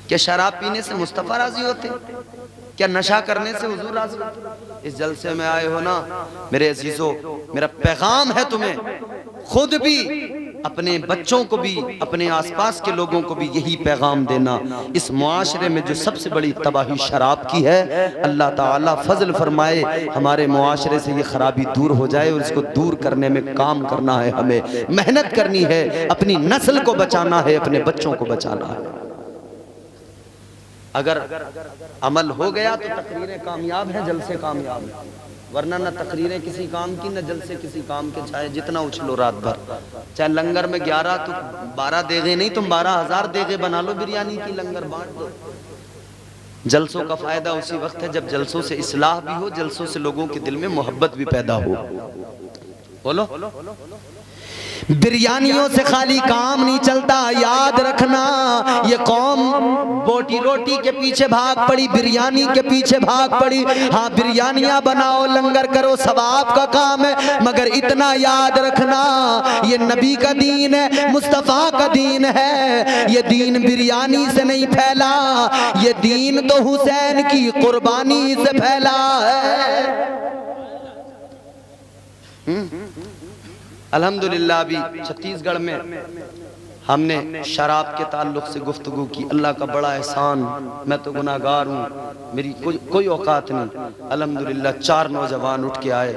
क्या शराब पीने से मुस्तफा राजी होते? क्या नशा करने से हुजूर राजी होते? इस जलसे में आए हो ना मेरे अजीजों, मेरा पैगाम है तुम्हें, खुद भी अपने बच्चों को भी अपने आसपास के लोगों को भी यही पैगाम देना। इस मुआशरे में जो सबसे बड़ी तबाही शराब की है, अल्लाह ताला फजल फरमाए हमारे मुआशरे से ये खराबी दूर हो जाए और इसको दूर करने में काम करना है, हमें मेहनत करनी है, अपनी नस्ल को बचाना है, अपने बच्चों को बचाना है। अगर अमल हो गया तो तकरीरें कामयाब हैं, जलसे कामयाब हैं, वरना न तकरीरें किसी काम की न जलसे किसी काम के। चाहे जितना उछलो रात भर, चाहे लंगर में 11 तो 12 देगे नहीं, तुम 12,000 देगे बना लो, बिरयानी की लंगर बांट दो। जलसों का फायदा उसी वक्त है जब जलसों से इस्लाह भी हो, जलसों से लोगों के दिल में मोहब्बत भी पैदा हो। बोलो। बिरयानियों से खाली काम नहीं चलता, याद रखना। ये कौम बोटी रोटी के पीछे भाग पड़ी, बिरयानी के पीछे भाग पड़ी। हाँ, बिरयानियां बनाओ, लंगर करो, सवाब का काम है, मगर इतना याद रखना ये नबी का दीन है, मुस्तफा का दीन है। ये दीन बिरयानी से नहीं फैला, ये दीन तो हुसैन की कुर्बानी से फैला है। अल्हम्दुलिल्लाह अभी छत्तीसगढ़ में हमने शराब के ताल्लुक से गुफ्तगू की। अल्लाह का बड़ा एहसान, मैं तो गुनाहगार हूँ, मेरी कोई औकात नहीं। अल्हम्दुलिल्लाह 4 नौजवान उठ के आए,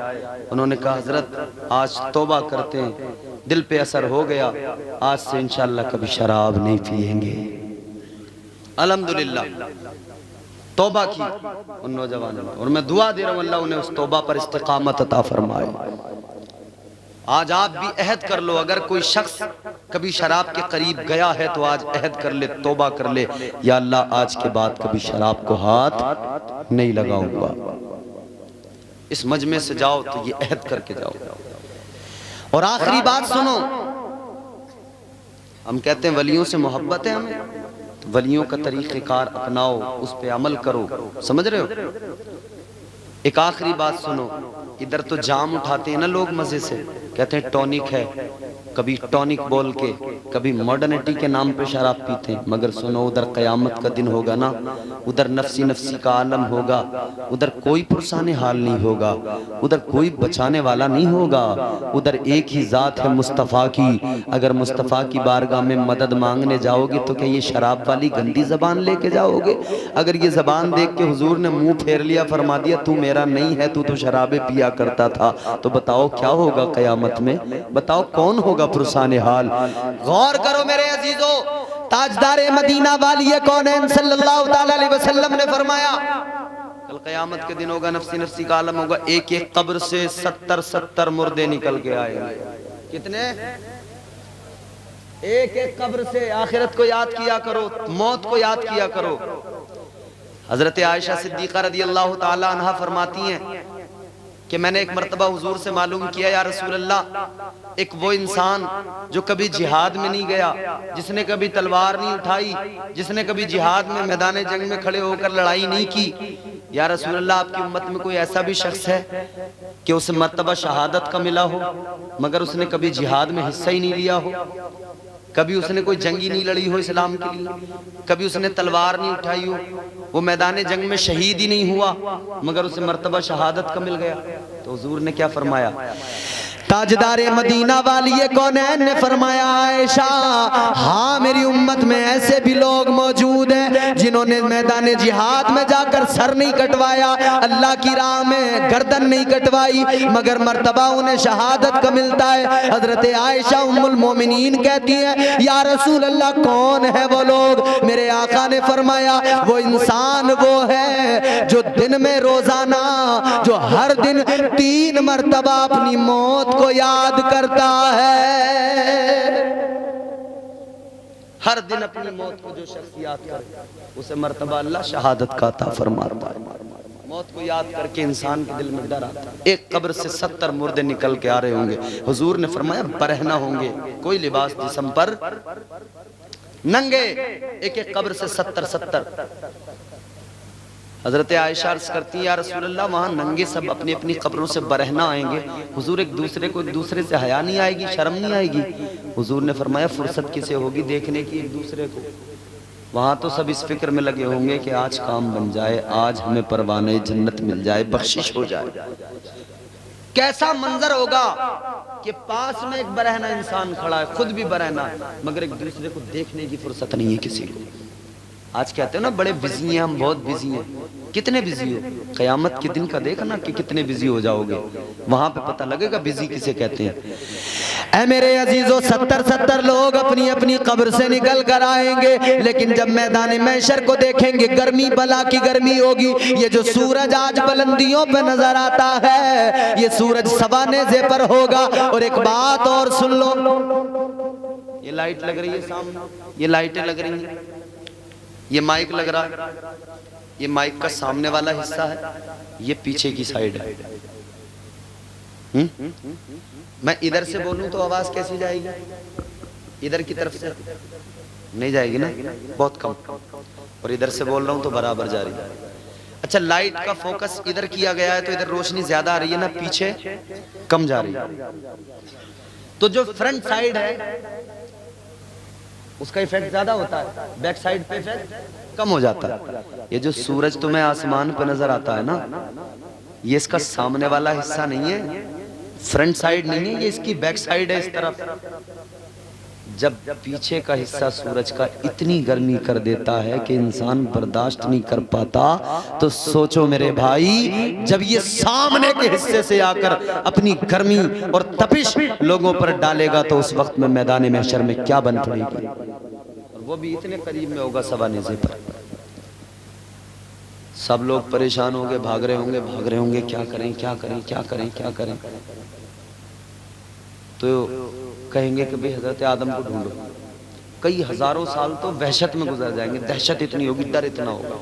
उन्होंने कहा हजरत आज तौबा करते हैं, दिल पे असर हो गया, आज से इंशाअल्लाह कभी शराब नहीं पिएंगे। अल्हम्दुलिल्लाह तौबा की उन नौजवानों ने, और मैं दुआ दे रहा हूँ अल्लाह उन्हें उस तौबा पर इस्तिकामत अता फरमाए। आज आप भी अहद कर लो, अगर कोई शख्स कभी शराब के करीब गया है तो आज अहद कर ले, तौबा कर ले, या अल्लाह आज के बाद कभी शराब को हाथ नहीं लगाऊंगा। इस मजमे से जाओ तो ये अहद करके जाओ। और आखिरी बात सुनो, हम कहते हैं वलियों से मोहब्बत है हमें, तो वलियों का तरीक़ेकार अपनाओ, उस पे अमल करो, समझ रहे हो। एक आखिरी बात सुनो, इधर तो जाम उठाते हैं ना लोग मजे से, कहते हैं टॉनिक है, कभी टॉनिक बोल के, कभी मॉडर्निटी के नाम पे शराब पीते हैं, मगर सुनो उधर क़यामत का दिन होगा ना, उधर नफ्सी नफ्सी का आलम होगा, उधर कोई पुरसाने हाल नहीं होगा, उधर कोई बचाने वाला नहीं होगा, उधर एक ही ज़ात है मुस्तफ़ा की। अगर मुस्तफ़ा की बारगाह में मदद मांगने जाओगे तो क्या ये शराब वाली गंदी ज़बान लेके जाओगे? अगर ये ज़बान देख के हुजूर ने मुंह फेर लिया, फरमा दिया तू मेरा नहीं है, तू तो शराबे पिया करता था, तो बताओ क्या होगा क़यामत में? बताओ कौन होगा पुरसाने हाल? गौर करो मेरे अजीजों, ताजदारे मदीना वाली कौनैन सल्लल्लाहु ताला अलैहि वसल्लम ने फरमाया कल क़यामत के दिन होगा, नफ्सी नफ्सी का आलम होगा, एक एक कब्र से 70-70 मुर्दे निकल के आएंगे। कितने? एक एक कब्र से। आखिरत को याद किया करो, मौत को याद किया करो। हजरत आयशा सिद्दीक़ा रज़ी अल्लाह ताला अन्हा फरमाती हैं कि मैंने एक मर्तबा हुजूर से मालूम किया, या रसूल अल्लाह, एक वो इंसान जो कभी जिहाद में नहीं गया, जिसने कभी तलवार नहीं उठाई, जिसने कभी जिहाद में मैदान जंग में खड़े होकर लड़ाई नहीं की, या रसूल अल्लाह आपकी उम्मत में कोई ऐसा भी शख्स है कि उसे मर्तबा शहादत का मिला हो मगर उसने कभी जिहाद में हिस्सा ही नहीं लिया हो, कभी उसने कोई जंगी नहीं लड़ी हो इस्लाम के लिए, कभी उसने तलवार नहीं उठाई हो, वो मैदान जंग में शहीद ही नहीं हुआ मगर उसे मर्तबा शहादत का मिल गया। तो हुजूर ने क्या फरमाया? ताजदारे मदीना वाली कौनैन ने फरमाया, आयशा हाँ मेरी उम्मत में ऐसे भी लोग मौजूद हैं जिन्होंने मैदान जिहाद में जाकर सर नहीं कटवाया, अल्लाह की राह में गर्दन नहीं कटवाई, मगर मर्तबा उन्हें शहादत का मिलता है। हजरत आयशा उम्मुल मोमिनीन कहती है, या रसूल अल्लाह कौन है वो लोग? मेरे आका ने फरमाया, वो इंसान वो है जो दिन में रोजाना, जो हर दिन 3 मर्तबा अपनी मौत को याद करता है। हर दिन अपनी मौत को जो शख्स याद करे उसे मर्तबा अल्लाह शहादत का अता फरमाता है। मौत को याद करके इंसान के दिल में डर आता है। एक कब्र से 70 मुर्दे निकल के आ रहे होंगे। हुजूर ने फरमाया बरहना होंगे, कोई लिबास जिस्म पर नंगे, एक एक कब्र से 70-70। हजरत आयशा अर्ज करती है, या रसूल अल्लाह वहाँ नंगे सब अपनी अपनी कब्रों से बरहना आएंगे, हुजूर एक दूसरे से हया नहीं आएगी, शर्म नहीं आएगी? हुजूर ने फरमाया फुर्सत किसे होगी देखने की एक दूसरे को? वहाँ तो सब इस फिक्र में लगे होंगे कि आज काम बन जाए, आज हमें परवाने जन्नत मिल जाए, बख्शिश हो जाए। कैसा मंजर होगा कि पास में एक बरहना इंसान खड़ा है, खुद भी बरहना है, मगर एक दूसरे को देखने की फुर्सत नहीं है किसी को। आज कहते हो ना बड़े बिजी हैं हम, बहुत बिजी हैं। कितने बिजी हो? कयामत के दिन का देखना कि कितने बिजी हो जाओगे, वहां पे पता लगेगा बिजी किसे कहते हैं। ऐ मेरे अजीजों, 70 लोग अपनी अपनी कब्र से निकल कर आएंगे, लेकिन जब मैदान महशर को देखेंगे गर्मी बला की गर्मी होगी। ये जो सूरज आज बुलंदियों पे नजर आता है, ये सूरज सवा नेज़े पर होगा। और एक बात और सुन लो, ये लाइट लग रही है सामने, ये लाइटें लग रही हैं, ये माइक लग रहा है, ये माइक का सामने वाला हिस्सा है, ये पीछे की साइड है। मैं इधर से बोलूं तो आवाज कैसी जाएगी? इधर की तरफ से नहीं जाएगी ना, बहुत कम। और इधर से बोल रहा हूं तो बराबर जा रही है। अच्छा, लाइट का फोकस इधर किया गया है तो इधर रोशनी ज्यादा आ रही है ना, पीछे कम जा रही है। तो जो फ्रंट साइड है उसका इफेक्ट ज्यादा होता है, बैक साइड पे इफेक्ट कम हो जाता है। ये जो सूरज तुम्हें आसमान पे नजर आता है ना, ये इसका सामने वाला हिस्सा नहीं है, फ्रंट साइड नहीं है, ये इसकी बैक साइड है इस तरफ। जब पीछे का हिस्सा सूरज का इतनी गर्मी कर देता है कि इंसान बर्दाश्त नहीं कर पाता, तो सोचो मेरे भाई, जब ये सामने के हिस्से से आकर अपनी गर्मी और तपिश लोगों पर डालेगा तो उस वक्त में मैदान महशर में क्या बन पड़ेगी। और वो भी इतने करीब में होगा, सवा नेज़े पर। सब लोग परेशान होंगे, भाग रहे होंगे, क्या करें क्या करें क्या करें क्या करें। तो कहेंगे कि भाई हजरत आदम को ढूंढो। कई हजारों साल तो वहशत में गुजर जाएंगे, दहशत इतनी होगी, डर इतना होगा।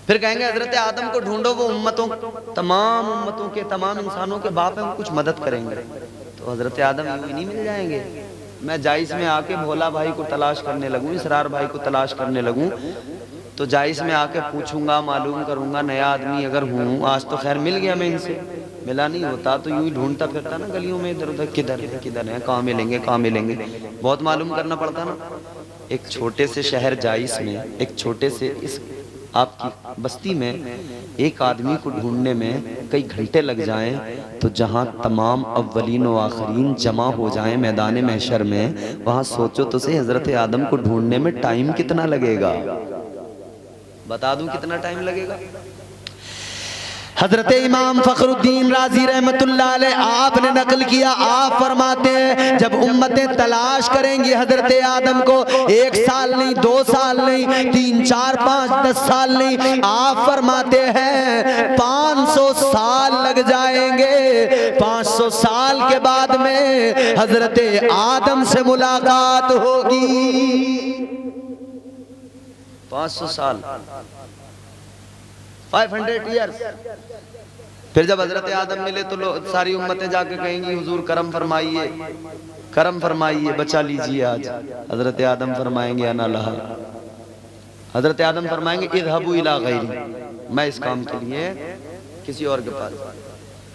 फिर कहेंगे हजरत आदम को ढूंढो, वो तमाम उम्मतों के, तमाम इंसानों के बाप है, वो कुछ मदद करेंगे। तो हजरत आदम यूं ही नहीं मिल जाएंगे। मैं जाइस में आके भोला भाई को तलाश करने लगूं, इसरार भाई को तलाश करने लगूं, तो जाइस में आके पूछूंगा, मालूम करूंगा, नया आदमी अगर हूँ, आज तो खैर मिल गया, मैं इनसे मिला नहीं होता तो यूं ही ढूंढता फिरता ना गलियों में, इधर उधर, किधर है, कहाँ मिलेंगे, बहुत मालूम करना पड़ता ना। एक छोटे से शहर जाइस में, एक छोटे से इस आपकी बस्ती में एक आदमी को ढूंढने में कई घंटे लग जाएं, तो जहां तमाम अव्वलीन व आखरीन जमा हो जाएं मैदान महशर में, वहां सोचो तो सही हजरत आदम को ढूंढने में टाइम कितना लगेगा। बता दूं कितना टाइम लगेगा। हजरत इमाम फखरुद्दीन राजी रहमतुल्लाह अलैह आपने नकल किया, आप फरमाते हैं जब उम्मतें तलाश करेंगी हजरत आदम को, 1 साल नहीं, 2 साल नहीं, 3, 4, 5, 10 साल नहीं, आप फरमाते हैं 500 साल लग जाएंगे। 500 साल के बाद में हजरत आदम से मुलाकात होगी। 500 साल, 500 ईयर्स। फिर जब हजरत आदम मिले तो सारी उम्मतें जाके कहेंगी हुजूर करम फरमाइए, करम फरमाइए, बचा लीजिए आज। हजरत आदम फरमाएंगे अना लहा। हजरत आदम फरमाएंगे इज़हबू इला गैरी, मैं इस काम के लिए किसी और के पास।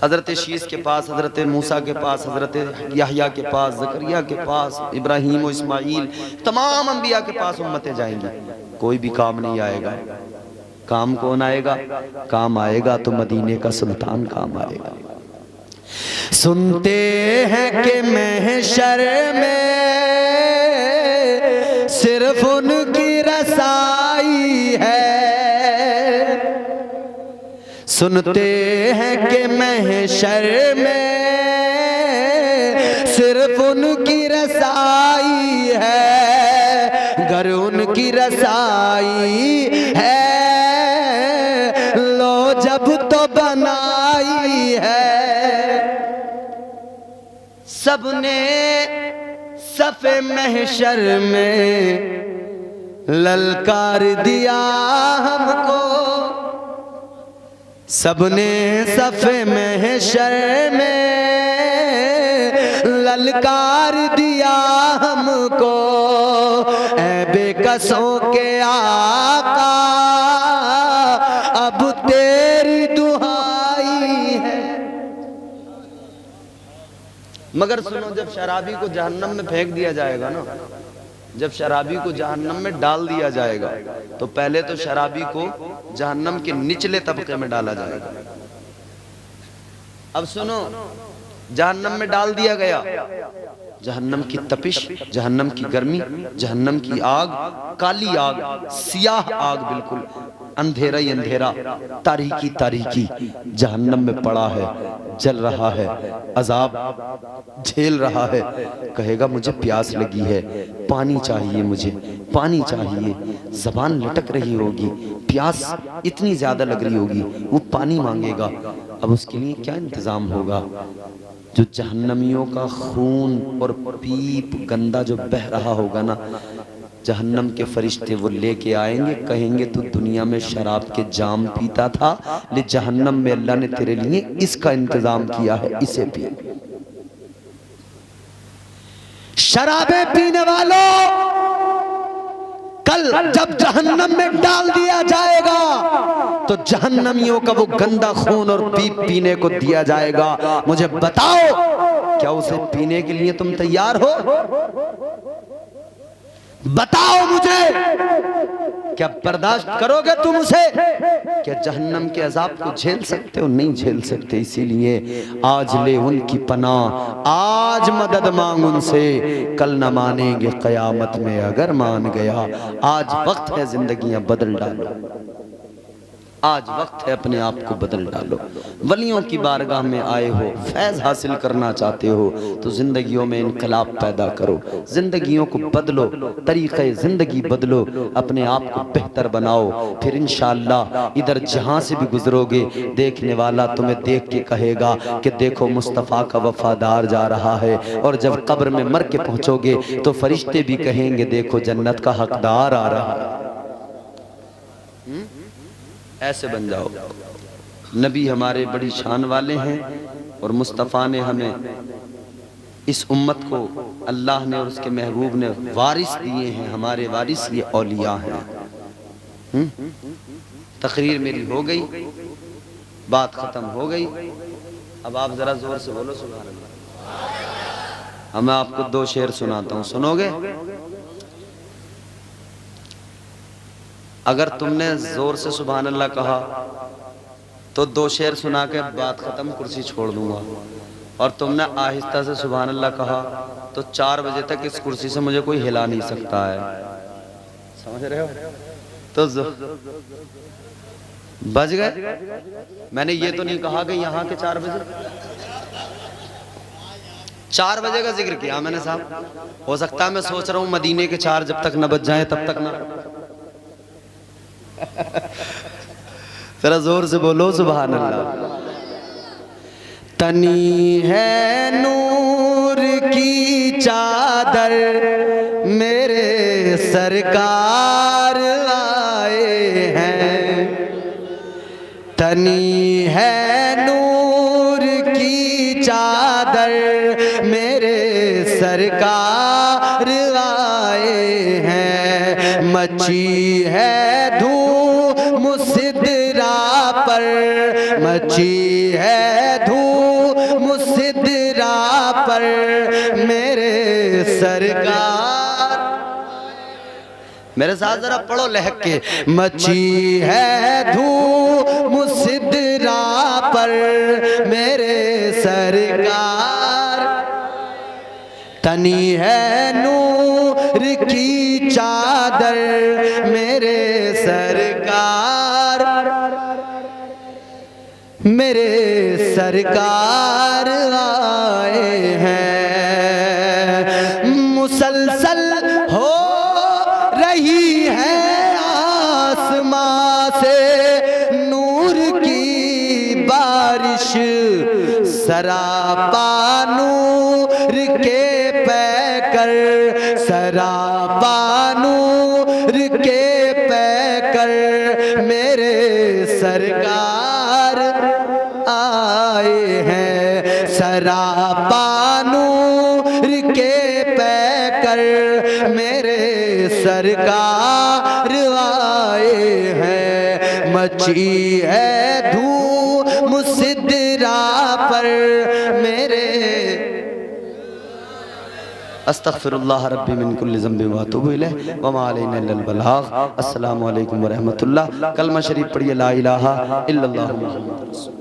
हजरत शीस के पास, हजरत मूसा के पास, हजरत याहया के पास, ज़करिया के पास, इब्राहीम और इस्माइल, तमाम अंबिया के पास उम्मतें जाएंगी, कोई भी काम नहीं आएगा। काम कौन आएगा? काम आएगा तो मदीने का सुल्तान काम आएगा। सुनते हैं कि महशर में सिर्फ उनकी रसाई है, सुनते हैं कि महशर में सिर्फ उनकी रसाई है। घर उनकी रसाई है, जब तो बनाई है। सबने सफ़े महशर में ललकार दिया हमको, सबने सफ़े महशर में ललकार दिया हमको। ऐ बेकसों के आका मगर सुनो, जब शराबी को जहन्नम में फेंक दिया जाएगा ना, जब शराबी को जहन्नम में डाल दिया जाएगा, तो पहले तो शराबी को जहन्नम के निचले तबके में डाला जाएगा। अब सुनो, जहन्नम में डाल दिया गया, जहन्नम की तपिश, जहन्नम की गर्मी, जहन्नम की आग, काली आग, सियाह आग, बिल्कुल अंधेरा ही अंधेरा, तारीकी तारीकी, जहन्नम में पड़ा है, जल रहा है, अजाब झेल रहा है। कहेगा मुझे प्यास लगी है, पानी चाहिए, मुझे पानी चाहिए। जबान लटक रही होगी, प्यास इतनी ज्यादा लग रही होगी, वो पानी मांगेगा। अब उसके लिए क्या इंतजाम होगा? जो जहन्नमियों का खून और पीप गंदा जो बह रहा होगा ना, जहन्नम के फरिश्ते वो लेके आएंगे, कहेंगे तू दुनिया में शराब के जाम पीता था, ले जहन्नम में अल्लाह ने तेरे लिए इसका इंतजाम किया है, इसे पी। शराबें पीने वालों, कल जब जहन्नम में डाल दिया जाएगा तो जहन्नमियों का वो गंदा खून और पीप पीने को दिया जाएगा। मुझे बताओ, क्या उसे पीने के लिए तुम तैयार हो? बताओ मुझे, क्या बर्दाश्त करोगे तुम उसे? क्या जहन्नम के अजाब को झेल सकते हो? नहीं झेल सकते। इसीलिए आज ले उनकी पनाह, आज मदद मांग उनसे, कल न मानेंगे कयामत में अगर मान गया। आज वक्त है जिंदगियां बदल डालो, आज वक्त है अपने आप को बदल डालो। वलियों की बारगाह में आए हो, फैज हासिल करना चाहते हो तो जिंदगियों में इनकलाब पैदा करो, जिंदगियों को बदलो, तरीक़े जिंदगी बदलो, अपने आप को बेहतर बनाओ। फिर इंशाअल्लाह इधर जहां से भी गुजरोगे, देखने वाला तुम्हें देख के कहेगा कि देखो मुस्तफ़ा का वफादार जा रहा है। और जब कब्र में मर के पहुंचोगे तो फरिश्ते भी कहेंगे देखो जन्नत का हकदार आ रहा है। ऐसे बन जाओ। नबी हमारे बड़ी शान वाले हैं और मुस्तफ़ा ने हमें इस उम्मत को, अल्लाह ने और उसके महबूब ने वारिस दिए हैं, हमारे वारिस ये औलिया हैं। तकरीर मेरी हो गई, बात खत्म हो गई। अब आप जरा जोर से बोलो सुभान अल्लाह। मैं आपको दो शेर सुनाता हूँ, सुनोगे? अगर तुमने जोर से सुभान अल्लाह कहा तो दो शेर सुना के बात खत्म, कुर्सी छोड़ दूंगा। और तुमने आहिस्ता से सुभान अल्लाह कहा तो 4 बजे तक इस कुर्सी से मुझे कोई हिला नहीं सकता है। समझ रहे हो? तो बज गए। मैंने ये तो नहीं कहा कि यहाँ के 4 बजे, 4 बजे का जिक्र किया मैंने साहब। हो सकता है मैं सोच रहा हूँ मदीने के 4 जब तक न बज जाए तब तक ना। जरा जोर से बोलो सुभान अल्लाह। तनी है नूर की चादर मेरे सरकार आए हैं, तनी है नूर की चादर मेरे सरकार आए हैं। मची है मची है धूम सिदरा पर मेरे सरकार। मेरे साथ जरा पढ़ो लहक के। मची है धूम सिदरा पर मेरे सरकार, तनी है नूर की चादर मेरे सरकार, मेरे सरकार आए हैं। मुसलसल हो रही है आसमां से नूर की बारिश, सरापा नूर के पैकर, सरापा नूर के पैकर मेरे सरकार आए हैं। सरापा नूर के पैकर मेरे सरकार आए हैं। मची है धूम सिदरा पर मेरे अस्तगफिरुल्लाह रब्बी मिन कुल्लि ज़ंबिन व अतूबु इलैहि व मा अलैना इल्लल बलाग। अस्सलामु अलैकुम व रहमतुल्लाह। कलमा शरीफ पढ़िए, ला इलाहा इल्लल्लाह मुहम्मदुर रसूलुल्लाह।